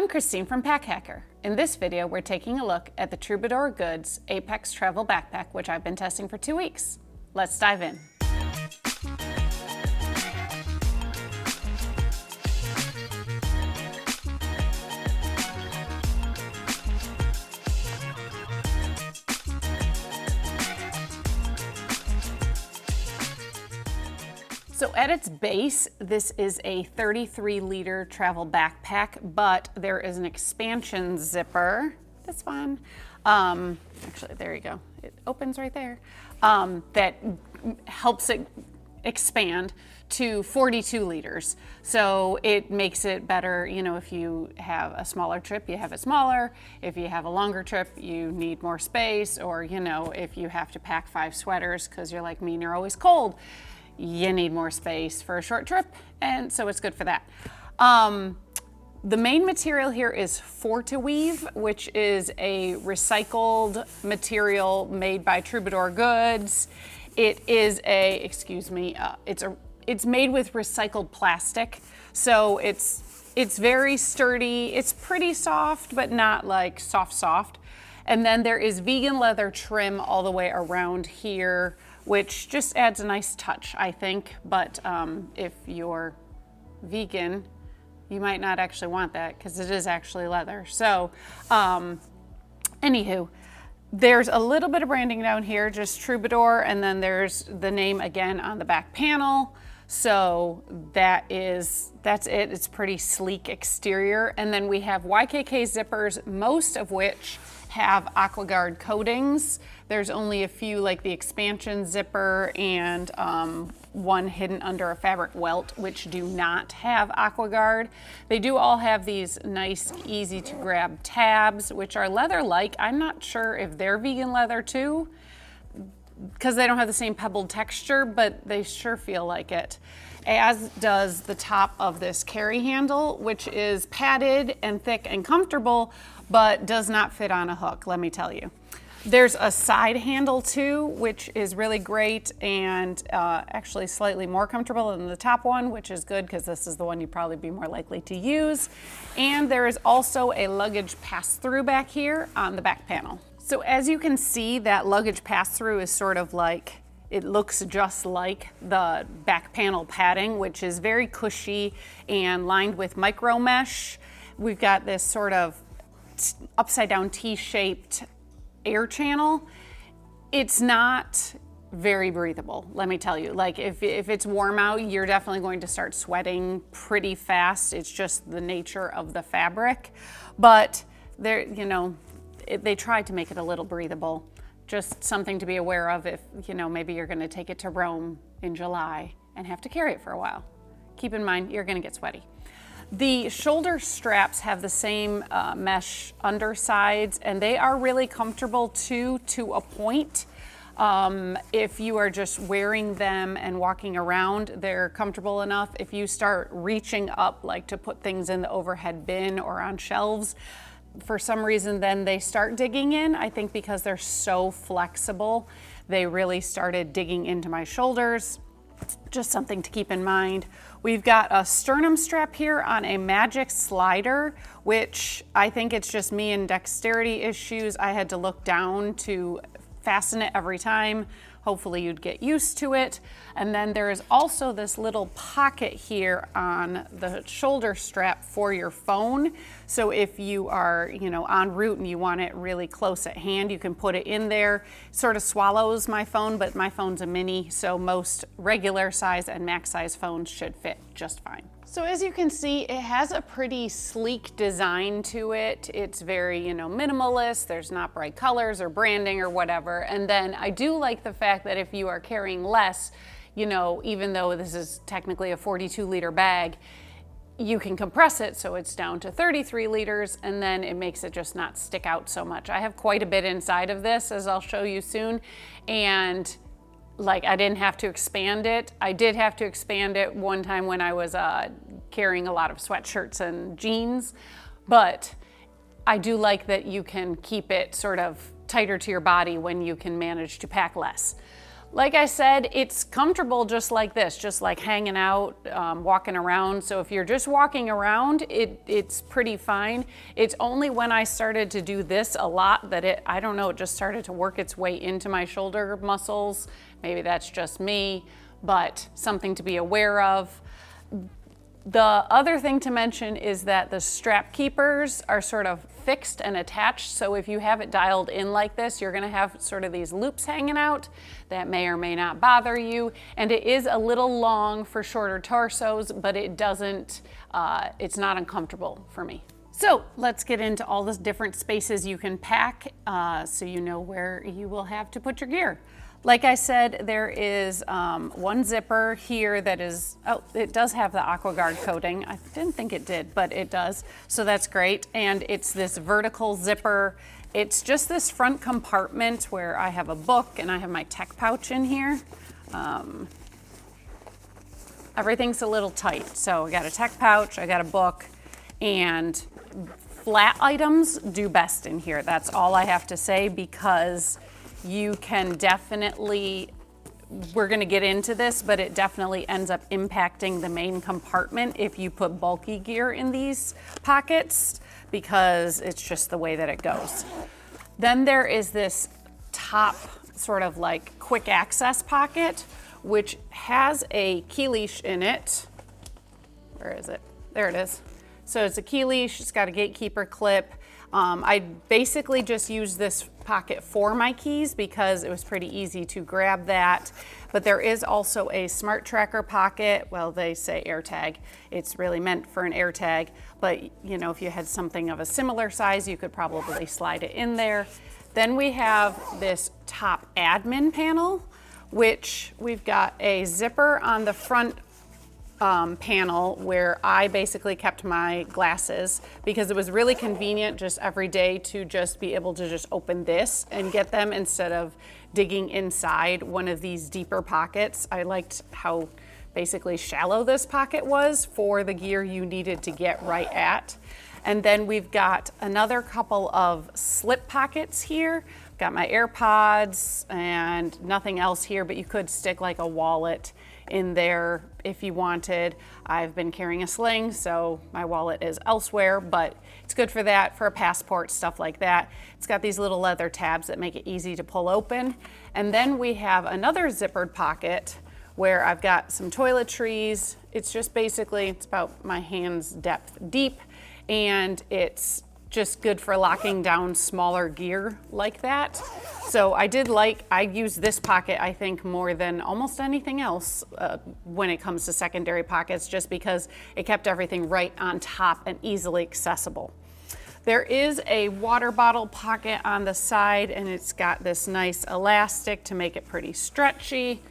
I'm Christine from Pack Hacker. In this video, we're taking a look at the Troubadour Goods Apex Travel Backpack, which I've been testing for 2 weeks. Let's dive in. So at its base, this is a 33-liter travel backpack, but there is an expansion zipper. That's fun. Actually, there you go. It opens right there. That helps it expand to 42 liters. So it makes it better, you know, if you have a smaller trip, you have it smaller. If you have a longer trip, you need more space, or, you know, if you have to pack 5 sweaters because you're like me and you're always cold, you need more space for a short trip, and so it's good for that. The main material here is Fortiweave, which is a recycled material made by Troubadour Goods. It is it's made with recycled plastic, so it's very sturdy. It's pretty soft, but not like soft. And then there is vegan leather trim all the way around here, which just adds a nice touch, I think. But if you're vegan, you might not actually want that because it is actually leather. So anywho, there's a little bit of branding down here, just Troubadour, and then there's the name again on the back panel. So that's it. It's pretty sleek exterior. And then we have YKK zippers, most of which have AquaGuard coatings. There's only a few, like the expansion zipper and one hidden under a fabric welt, which do not have AquaGuard. They do all have these nice, easy to grab tabs, which are leather-like. I'm not sure if they're vegan leather too, because they don't have the same pebbled texture, but they sure feel like it. As does the top of this carry handle, which is padded and thick and comfortable, but does not fit on a hook, let me tell you. There's a side handle too, which is really great and actually slightly more comfortable than the top one, which is good because this is the one you'd probably be more likely to use. And there is also a luggage pass-through back here on the back panel. So as you can see, that luggage pass-through is sort of like, it looks just like the back panel padding, which is very cushy and lined with micro mesh. We've got this sort of upside down T-shaped air channel. It's not very breathable, let me tell you. Like if it's warm out, you're definitely going to start sweating pretty fast. It's just the nature of the fabric. But there, you know, they tried to make it a little breathable. Just something to be aware of if, you know, maybe you're going to take it to Rome in July and have to carry it for a while. Keep in mind, you're going to get sweaty. The shoulder straps have the same mesh undersides, and they are really comfortable too, to a point. If you are just wearing them and walking around, they're comfortable enough. If you start reaching up, like to put things in the overhead bin or on shelves, for some reason then they start digging in. I think because they're so flexible, they really started digging into my shoulders. Just something to keep in mind. We've got a sternum strap here on a magic slider, which I think it's just me and dexterity issues. I had to look down to fasten it every time. Hopefully you'd get used to it. And then there is also this little pocket here on the shoulder strap for your phone. So if you are, you know, en route and you want it really close at hand, you can put it in there. Sort of swallows my phone, but my phone's a mini, so most regular size and max size phones should fit just fine. So as you can see, it has a pretty sleek design to it. It's very, you know, minimalist. There's not bright colors or branding or whatever. And then I do like the fact that if you are carrying less, you know, even though this is technically a 42-liter bag, you can compress it so it's down to 33 liters, and then it makes it just not stick out so much. I have quite a bit inside of this, as I'll show you soon, and like I didn't have to expand it. I did have to expand it one time when I was carrying a lot of sweatshirts and jeans, but I do like that you can keep it sort of tighter to your body when you can manage to pack less. Like I said, it's comfortable just like this, just like hanging out, walking around. So if you're just walking around, it's pretty fine. It's only when I started to do this a lot that I don't know, it just started to work its way into my shoulder muscles. Maybe that's just me, but something to be aware of. The other thing to mention is that the strap keepers are sort of fixed and attached. So if you have it dialed in like this, you're gonna have sort of these loops hanging out that may or may not bother you. And it is a little long for shorter torsos, but it doesn't, it's not uncomfortable for me. So let's get into all the different spaces you can pack so you know where you will have to put your gear. Like I said, there is one zipper here that is, oh, it does have the AquaGuard coating. I didn't think it did, but it does. So that's great. And it's this vertical zipper. It's just this front compartment where I have a book and I have my tech pouch in here. Everything's a little tight. So I got a tech pouch, I got a book, and flat items do best in here. That's all I have to say, because you can definitely, we're gonna get into this, but it definitely ends up impacting the main compartment if you put bulky gear in these pockets, because it's just the way that it goes. Then there is this top sort of like quick access pocket, which has a key leash in it. Where is it? There it is. So it's a key leash, it's got a gatekeeper clip. I basically just used this pocket for my keys because it was pretty easy to grab that. But there is also a smart tracker pocket. Well, they say AirTag. It's really meant for an AirTag, but you know, if you had something of a similar size, you could probably slide it in there. Then we have this top admin panel, which we've got a zipper on the front panel where I basically kept my glasses, because it was really convenient just every day to just be able to just open this and get them instead of digging inside one of these deeper pockets. I liked how basically shallow this pocket was for the gear you needed to get right at. And then we've got another couple of slip pockets here. Got my AirPods and nothing else here, but you could stick like a wallet in there if you wanted. I've been carrying a sling, so my wallet is elsewhere, but it's good for that, for a passport, stuff like that. It's got these little leather tabs that make it easy to pull open. And then we have another zippered pocket where I've got some toiletries. It's just basically, it's about my hand's depth deep, and it's just good for locking down smaller gear like that. So I use this pocket, I think, more than almost anything else when it comes to secondary pockets, just because it kept everything right on top and easily accessible. There is a water bottle pocket on the side, and it's got this nice elastic to make it pretty stretchy.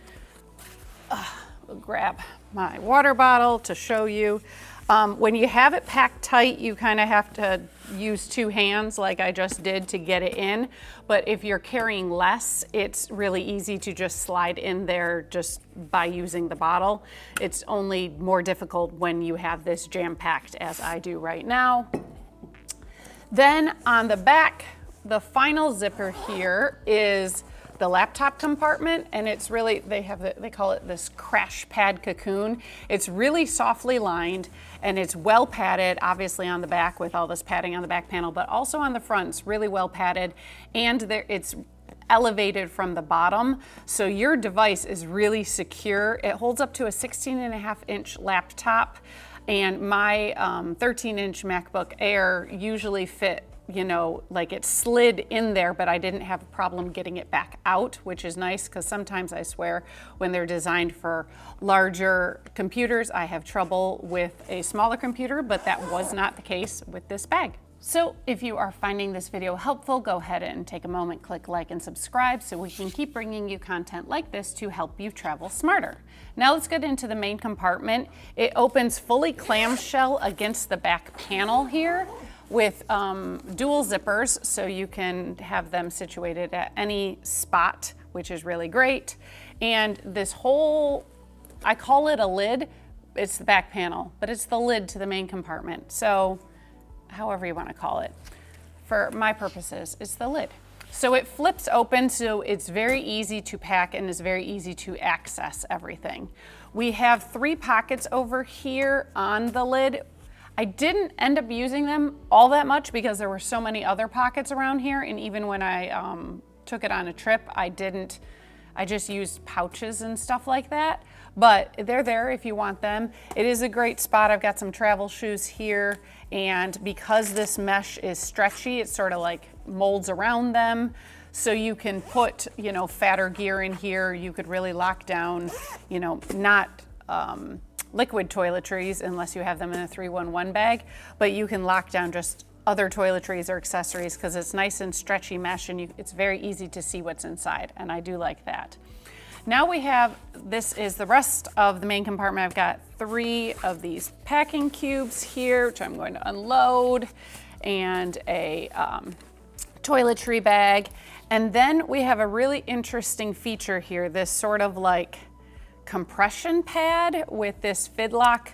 We'll grab my water bottle to show you. When you have it packed tight, you kind of have to use two hands like I just did to get it in. But if you're carrying less, it's really easy to just slide in there just by using the bottle. It's only more difficult when you have this jam-packed as I do right now. Then on the back, the final zipper here is the laptop compartment, and it's really, they call it this crash pad cocoon. It's really softly lined, and it's well padded, obviously on the back with all this padding on the back panel, but also on the front, it's really well padded, and it's elevated from the bottom, so your device is really secure. It holds up to a 16.5-inch laptop, and my 13-inch MacBook Air usually fit, you know, like it slid in there, but I didn't have a problem getting it back out, which is nice, because sometimes I swear when they're designed for larger computers, I have trouble with a smaller computer, but that was not the case with this bag. So if you are finding this video helpful, go ahead and take a moment, click like and subscribe so we can keep bringing you content like this to help you travel smarter. Now let's get into the main compartment. It opens fully clamshell against the back panel here, with dual zippers, so you can have them situated at any spot, which is really great. And this whole, I call it a lid, it's the back panel, but it's the lid to the main compartment. So however you want to call it. For my purposes, it's the lid. So it flips open, so it's very easy to pack and is very easy to access everything. We have 3 pockets over here on the lid. I didn't end up using them all that much because there were so many other pockets around here, and even when I took it on a trip, I just used pouches and stuff like that, but they're there if you want them. It is a great spot. I've got some travel shoes here, and because this mesh is stretchy, it sort of like molds around them. So you can put, you know, fatter gear in here. You could really lock down, you know, not liquid toiletries unless you have them in a 3-1-1 bag, but you can lock down just other toiletries or accessories because it's nice and stretchy mesh, and it's very easy to see what's inside, and I do like that. Now we have, this is the rest of the main compartment. I've got 3 of these packing cubes here, which I'm going to unload, and a toiletry bag. And then we have a really interesting feature here, this sort of like compression pad with this fidlock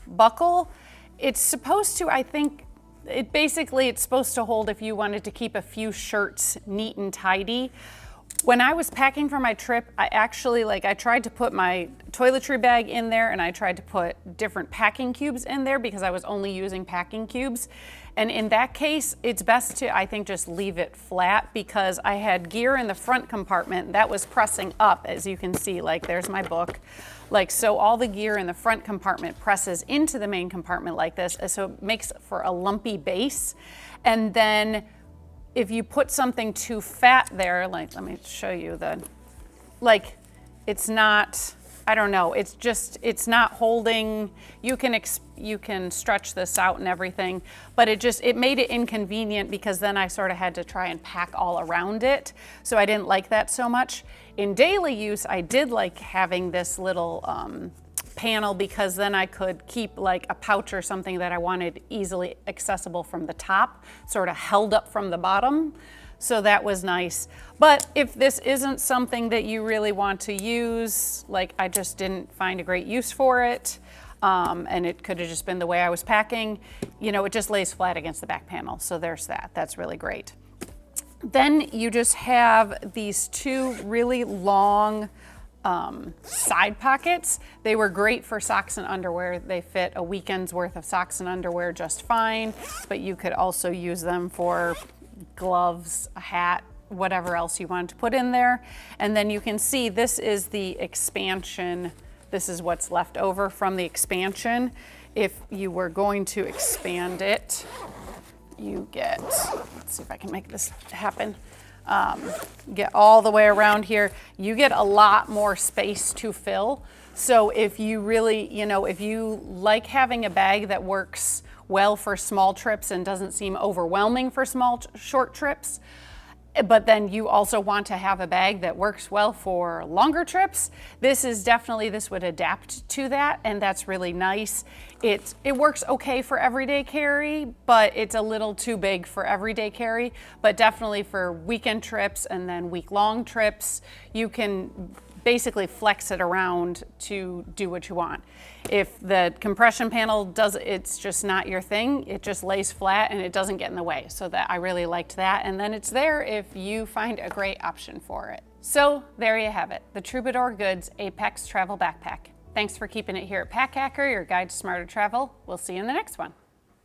buckle. It's supposed to, I think, it's supposed to hold if you wanted to keep a few shirts neat and tidy. When I was packing for my trip, I actually, I tried to put my toiletry bag in there, and I tried to put different packing cubes in there because I was only using packing cubes. And in that case, it's best to, I think, just leave it flat because I had gear in the front compartment that was pressing up, as you can see, like there's my book. So all the gear in the front compartment presses into the main compartment like this, so it makes for a lumpy base. And then if you put something too fat there, let me show you it's not, I don't know, it's not holding. You can stretch this out and everything, but it made it inconvenient because then I sort of had to try and pack all around it. So I didn't like that so much. In daily use, I did like having this little panel because then I could keep like a pouch or something that I wanted easily accessible from the top, sort of held up from the bottom. So that was nice. But if this isn't something that you really want to use, I just didn't find a great use for it, and it could have just been the way I was packing, it just lays flat against the back panel. So there's that. That's really great. Then you just have these 2 really long side pockets. They were great for socks and underwear. They fit a weekend's worth of socks and underwear just fine, but you could also use them for gloves, a hat, whatever else you wanted to put in there. And then you can see this is the expansion. This is what's left over from the expansion. If you were going to expand it, you get, let's see if I can make this happen. Get all the way around here, you get a lot more space to fill. So if you really, if you like having a bag that works well for small trips and doesn't seem overwhelming for short trips, but then you also want to have a bag that works well for longer trips, this would adapt to that, and that's really nice. It works okay for everyday carry, but it's a little too big for everyday carry, but definitely for weekend trips and then week-long trips, you can basically flex it around to do what you want. If the compression panel it's just not your thing, it just lays flat and it doesn't get in the way. So that I really liked that. And then it's there if you find a great option for it. So there you have it, the Troubadour Goods Apex Travel Backpack. Thanks for keeping it here at Pack Hacker, your guide to smarter travel. We'll see you in the next one.